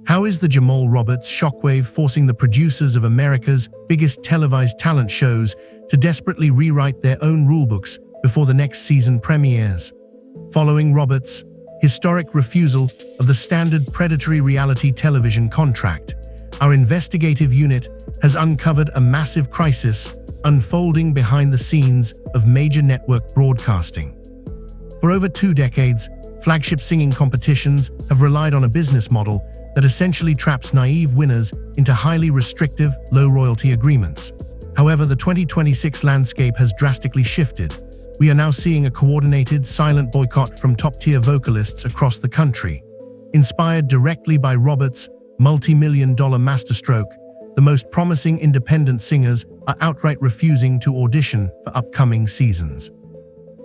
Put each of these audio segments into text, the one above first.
How is the Jamal Roberts shockwave forcing the producers of America's biggest televised talent shows to desperately rewrite their own rulebooks before the next season premieres? Following Roberts' historic refusal of the standard predatory reality television contract, our investigative unit has uncovered a massive crisis unfolding behind the scenes of major network broadcasting. For over 2 decades, flagship singing competitions have relied on a business model that essentially traps naive winners into highly restrictive, low-royalty agreements. However, the 2026 landscape has drastically shifted. We are now seeing a coordinated, silent boycott from top-tier vocalists across the country. Inspired directly by Roberts' multi-million-dollar masterstroke, the most promising independent singers are outright refusing to audition for upcoming seasons.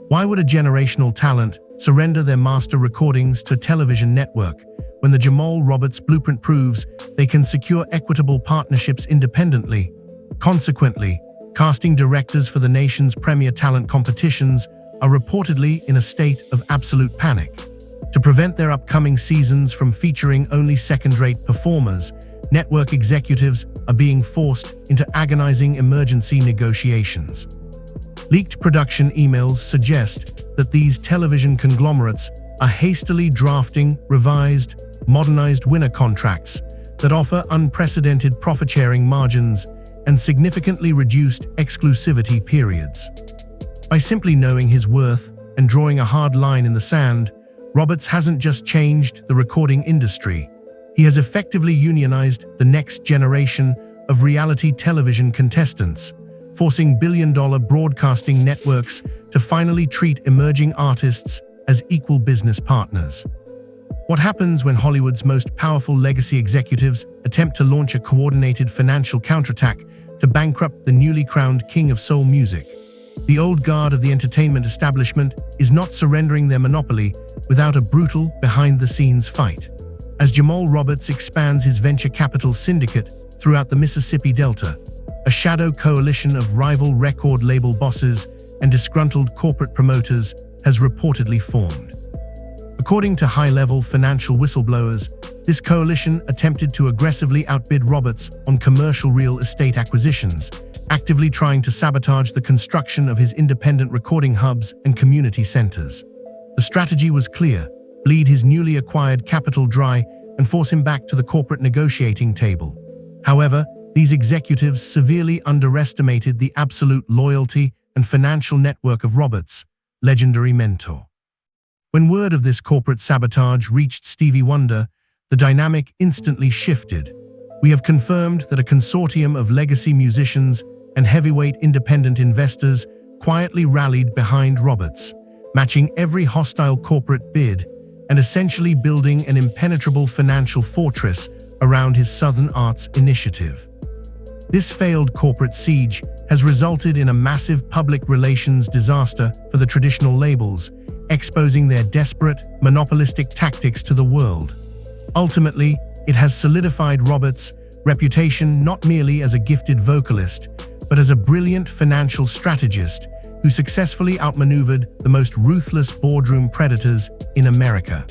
Why would a generational talent surrender their master recordings to a television network when the Jamal Roberts blueprint proves they can secure equitable partnerships independently? Consequently, casting directors for the nation's premier talent competitions are reportedly in a state of absolute panic. To prevent their upcoming seasons from featuring only second-rate performers, network executives are being forced into agonizing emergency negotiations. Leaked production emails suggest that these television conglomerates are hastily drafting revised, modernized winner contracts that offer unprecedented profit-sharing margins and significantly reduced exclusivity periods. By simply knowing his worth and drawing a hard line in the sand, Roberts hasn't just changed the recording industry. He has effectively unionized the next generation of reality television contestants, forcing billion-dollar broadcasting networks to finally treat emerging artists as equal business partners. What happens when Hollywood's most powerful legacy executives attempt to launch a coordinated financial counterattack to bankrupt the newly crowned king of soul music? The old guard of the entertainment establishment is not surrendering their monopoly without a brutal, behind-the-scenes fight. As Jamal Roberts expands his venture capital syndicate throughout the Mississippi Delta, a shadow coalition of rival record label bosses and disgruntled corporate promoters has reportedly formed. According to high-level financial whistleblowers, this coalition attempted to aggressively outbid Roberts on commercial real estate acquisitions, actively trying to sabotage the construction of his independent recording hubs and community centers. The strategy was clear: bleed his newly acquired capital dry and force him back to the corporate negotiating table. However, these executives severely underestimated the absolute loyalty and financial network of Roberts' legendary mentor. When word of this corporate sabotage reached Stevie Wonder, the dynamic instantly shifted. We have confirmed that a consortium of legacy musicians and heavyweight independent investors quietly rallied behind Roberts, matching every hostile corporate bid and essentially building an impenetrable financial fortress around his Southern Arts initiative. This failed corporate siege has resulted in a massive public relations disaster for the traditional labels, exposing their desperate, monopolistic tactics to the world. Ultimately, it has solidified Roberts' reputation not merely as a gifted vocalist, but as a brilliant financial strategist who successfully outmaneuvered the most ruthless boardroom predators in America.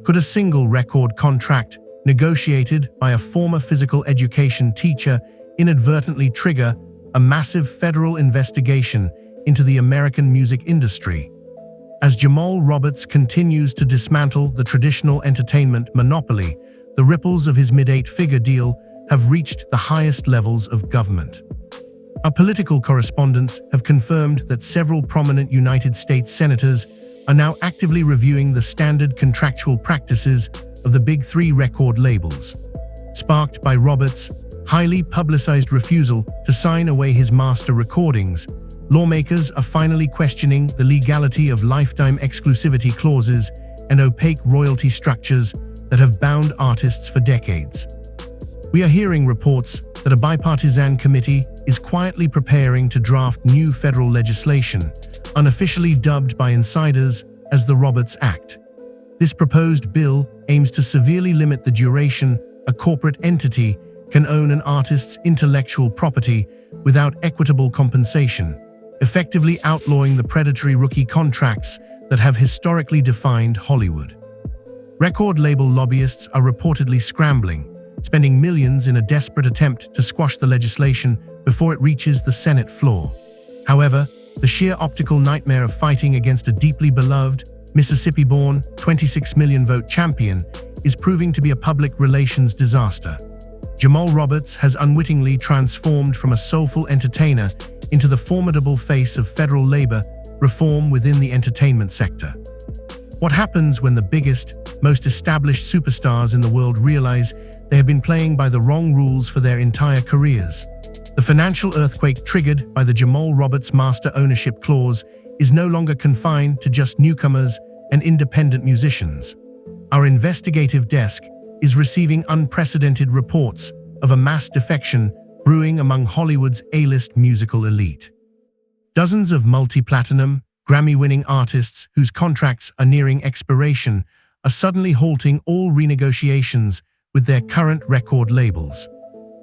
Could a single record contract, negotiated by a former physical education teacher, inadvertently trigger a massive federal investigation into the American music industry? As Jamal Roberts continues to dismantle the traditional entertainment monopoly, the ripples of his mid-8-figure deal have reached the highest levels of government. Our political correspondents have confirmed that several prominent United States senators are now actively reviewing the standard contractual practices of the Big Three record labels. Sparked by Roberts' highly publicized refusal to sign away his master recordings, lawmakers are finally questioning the legality of lifetime exclusivity clauses and opaque royalty structures that have bound artists for decades. We are hearing reports that a bipartisan committee is quietly preparing to draft new federal legislation, unofficially dubbed by insiders as the Roberts Act. This proposed bill aims to severely limit the duration a corporate entity can own an artist's intellectual property without equitable compensation, effectively outlawing the predatory rookie contracts that have historically defined Hollywood. Record label lobbyists are reportedly scrambling, spending millions in a desperate attempt to squash the legislation before it reaches the Senate floor. However, the sheer optical nightmare of fighting against a deeply beloved, Mississippi-born, 26 million vote champion is proving to be a public relations disaster. Jamal Roberts has unwittingly transformed from a soulful entertainer into the formidable face of federal labor reform within the entertainment sector. What happens when the biggest, most established superstars in the world realize they have been playing by the wrong rules for their entire careers? The financial earthquake triggered by the Jamal Roberts master ownership clause is no longer confined to just newcomers and independent musicians. Our investigative desk is receiving unprecedented reports of a mass defection brewing among Hollywood's A-list musical elite. Dozens of multi-platinum, Grammy-winning artists whose contracts are nearing expiration are suddenly halting all renegotiations with their current record labels.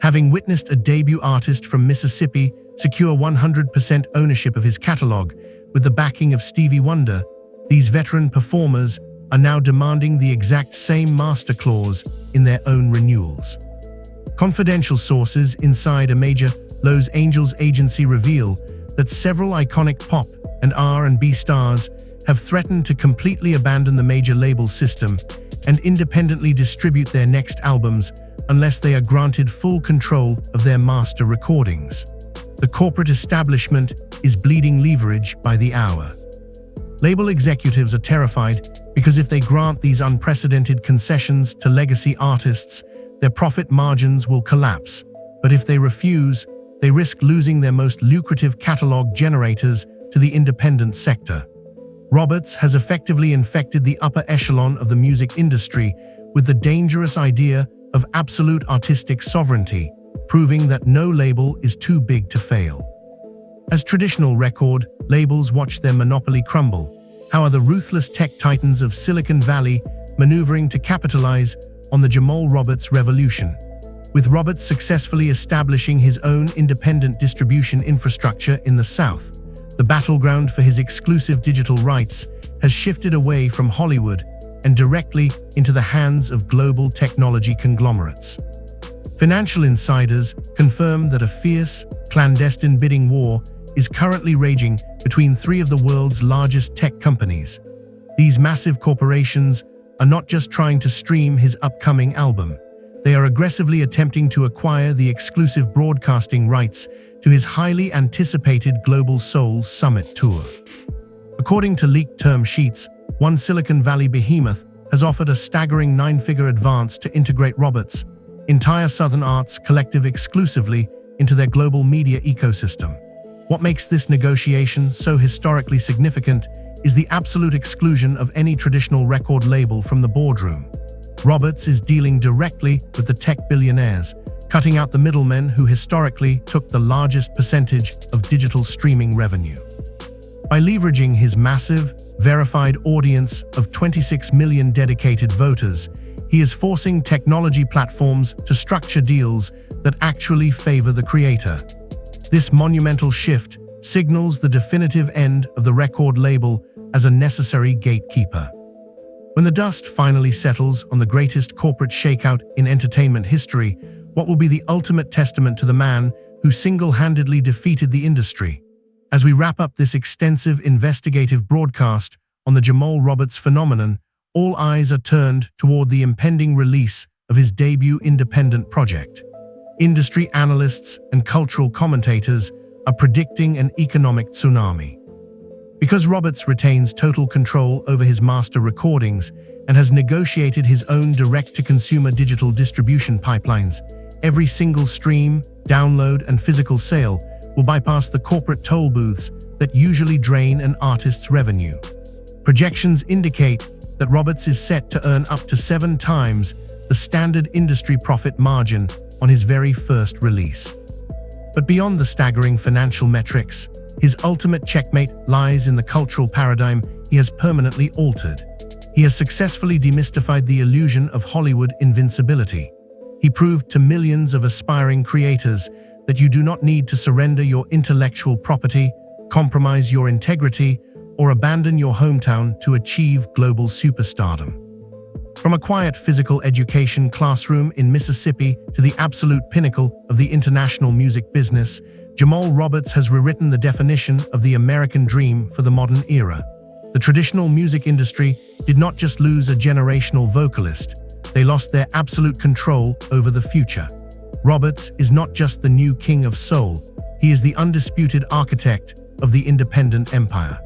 Having witnessed a debut artist from Mississippi secure 100% ownership of his catalog with the backing of Stevie Wonder, these veteran performers are now demanding the exact same master clause in their own renewals. Confidential sources inside a major Los Angeles agency reveal that several iconic pop and R&B stars have threatened to completely abandon the major label system and independently distribute their next albums unless they are granted full control of their master recordings. The corporate establishment is bleeding leverage by the hour. Label executives are terrified because if they grant these unprecedented concessions to legacy artists, their profit margins will collapse. But if they refuse, they risk losing their most lucrative catalog generators to the independent sector. Roberts has effectively infected the upper echelon of the music industry with the dangerous idea of absolute artistic sovereignty, proving that no label is too big to fail. As traditional record labels watch their monopoly crumble, how are the ruthless tech titans of Silicon Valley maneuvering to capitalize on the Jamal Roberts revolution? With Roberts successfully establishing his own independent distribution infrastructure in the South, the battleground for his exclusive digital rights has shifted away from Hollywood and directly into the hands of global technology conglomerates. Financial insiders confirm that a fierce, clandestine bidding war is currently raging between three of the world's largest tech companies. These massive corporations are not just trying to stream his upcoming album, they are aggressively attempting to acquire the exclusive broadcasting rights to his highly anticipated Global Soul Summit tour. According to leaked term sheets, one Silicon Valley behemoth has offered a staggering 9-figure advance to integrate Roberts' entire Southern Arts collective exclusively into their global media ecosystem. What makes this negotiation so historically significant is the absolute exclusion of any traditional record label from the boardroom. Roberts is dealing directly with the tech billionaires, cutting out the middlemen who historically took the largest percentage of digital streaming revenue. By leveraging his massive, verified audience of 26 million dedicated voters, he is forcing technology platforms to structure deals that actually favor the creator. This monumental shift signals the definitive end of the record label as a necessary gatekeeper. When the dust finally settles on the greatest corporate shakeout in entertainment history, what will be the ultimate testament to the man who single-handedly defeated the industry? As we wrap up this extensive investigative broadcast on the Jamal Roberts phenomenon, all eyes are turned toward the impending release of his debut independent project. Industry analysts and cultural commentators are predicting an economic tsunami. Because Roberts retains total control over his master recordings and has negotiated his own direct-to-consumer digital distribution pipelines, every single stream, download, and physical sale will bypass the corporate toll booths that usually drain an artist's revenue. Projections indicate that Roberts is set to earn up to 7 times the standard industry profit margin on his very first release. But beyond the staggering financial metrics, his ultimate checkmate lies in the cultural paradigm he has permanently altered. He has successfully demystified the illusion of Hollywood invincibility. He proved to millions of aspiring creators that you do not need to surrender your intellectual property, compromise your integrity, or abandon your hometown to achieve global superstardom. From a quiet physical education classroom in Mississippi to the absolute pinnacle of the international music business, Jamal Roberts has rewritten the definition of the American dream for the modern era. The traditional music industry did not just lose a generational vocalist, they lost their absolute control over the future. Roberts is not just the new king of soul, he is the undisputed architect of the independent empire.